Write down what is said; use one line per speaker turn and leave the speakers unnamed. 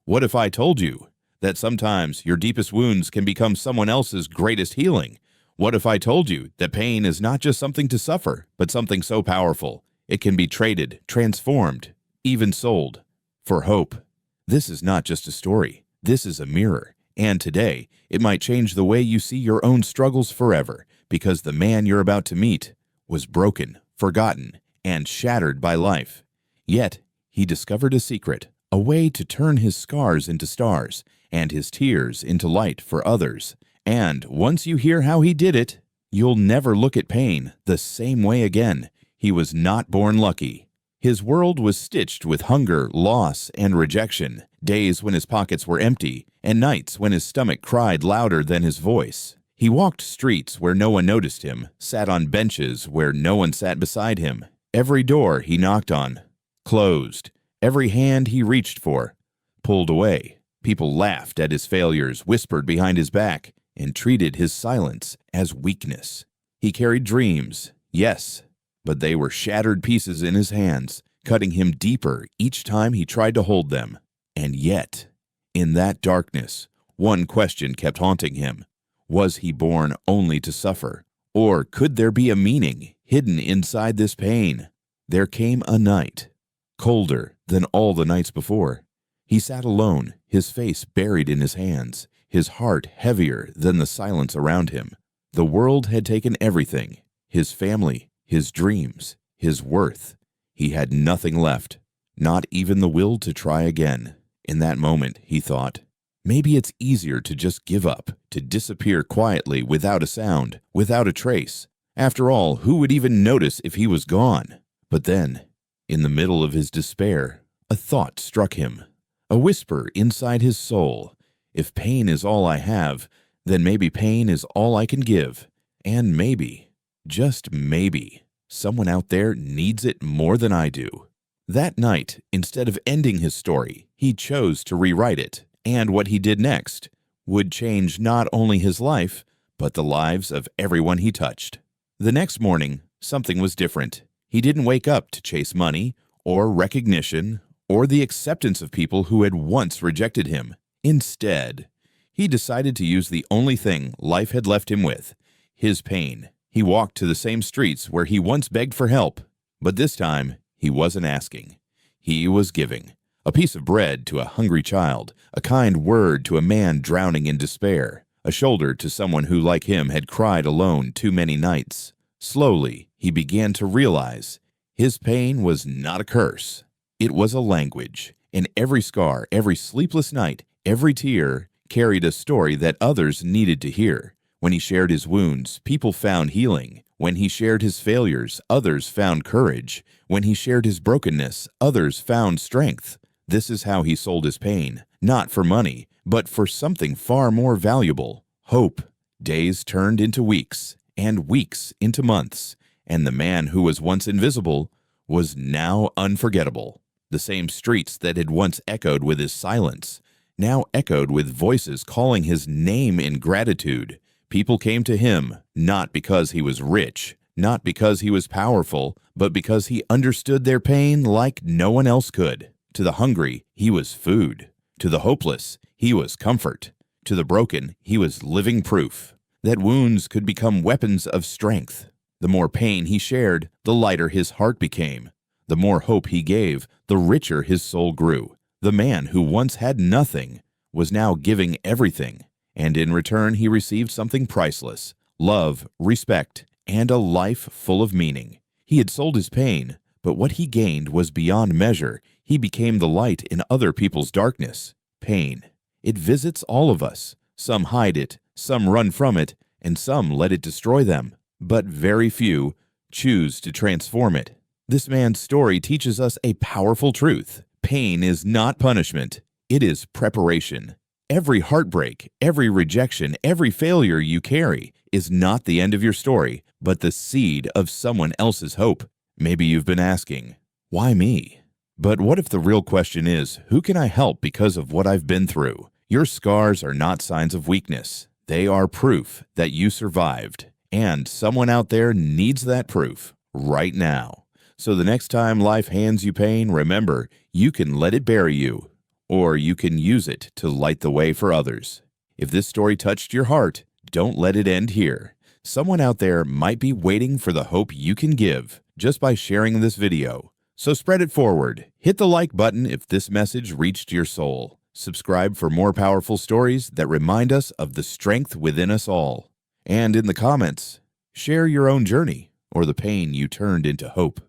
What if I told you that sometimes your deepest wounds can become someone else's greatest healing? What if I told you that pain is not just something to suffer, but something so powerful it can be traded, transformed, even sold for hope? This is not just a story. This is a mirror. And today, it might change the way you see your own struggles forever, because the man you're about to meet was broken, forgotten, and shattered by life. Yet, he discovered a secret, a way to turn his scars into stars and his tears into light for others. And once you hear how he did it, you'll never look at pain the same way again. He was not born lucky. His world was stitched with hunger, loss, and rejection, days when his pockets were empty, and nights when his stomach cried louder than his voice. He walked streets where no one noticed him, sat on benches where no one sat beside him. Every door he knocked on closed. Every hand he reached for pulled away. People laughed at his failures, whispered behind his back, and treated his silence as weakness. He carried dreams, yes, but they were shattered pieces in his hands, cutting him deeper each time he tried to hold them. And yet, in that darkness, one question kept haunting him. Was he born only to suffer? Or could there be a meaning hidden inside this pain? There came a night, colder than all the nights before. He sat alone, his face buried in his hands, his heart heavier than the silence around him. The world had taken everything, his family, his dreams, his worth. He had nothing left, not even the will to try again. In that moment, he thought, maybe it's easier to just give up, to disappear quietly without a sound, without a trace. After all, who would even notice if he was gone? But then, in the middle of his despair, a thought struck him, a whisper inside his soul. If pain is all I have, then maybe pain is all I can give. And maybe, just maybe, someone out there needs it more than I do. That night, instead of ending his story, he chose to rewrite it. And what he did next would change not only his life, but the lives of everyone he touched. The next morning, something was different. He didn't wake up to chase money, or recognition, or the acceptance of people who had once rejected him. Instead, he decided to use the only thing life had left him with, his pain. He walked to the same streets where he once begged for help, but this time he wasn't asking. He was giving. A piece of bread to a hungry child, a kind word to a man drowning in despair, a shoulder to someone who, like him, had cried alone too many nights. Slowly, he began to realize his pain was not a curse. It was a language, and every scar, every sleepless night, every tear carried a story that others needed to hear. When he shared his wounds, people found healing. When he shared his failures, others found courage. When he shared his brokenness, others found strength. This is how he sold his pain, not for money, but for something far more valuable, hope. Days turned into weeks, and weeks into months, and the man who was once invisible was now unforgettable. The same streets that had once echoed with his silence now echoed with voices calling his name in gratitude. People came to him not because he was rich, not because he was powerful, but because he understood their pain like no one else could. To the hungry, he was food. To the hopeless, he was comfort. To the broken, he was living proof that wounds could become weapons of strength. The more pain he shared, the lighter his heart became. The more hope he gave, the richer his soul grew. The man who once had nothing was now giving everything, and in return he received something priceless: love, respect, and a life full of meaning. He had sold his pain, but what he gained was beyond measure. He became the light in other people's darkness. Pain. It visits all of us. Some hide it, some run from it, and some let it destroy them. But very few choose to transform it. This man's story teaches us a powerful truth. Pain is not punishment. It is preparation. Every heartbreak, every rejection, every failure you carry is not the end of your story, but the seed of someone else's hope. Maybe you've been asking, why me? But what if the real question is, who can I help because of what I've been through? Your scars are not signs of weakness. They are proof that you survived. And someone out there needs that proof right now. So the next time life hands you pain, remember, you can let it bury you, or you can use it to light the way for others. If this story touched your heart, don't let it end here. Someone out there might be waiting for the hope you can give just by sharing this video. So spread it forward. Hit the like button if this message reached your soul. Subscribe for more powerful stories that remind us of the strength within us all. And in the comments, share your own journey or the pain you turned into hope.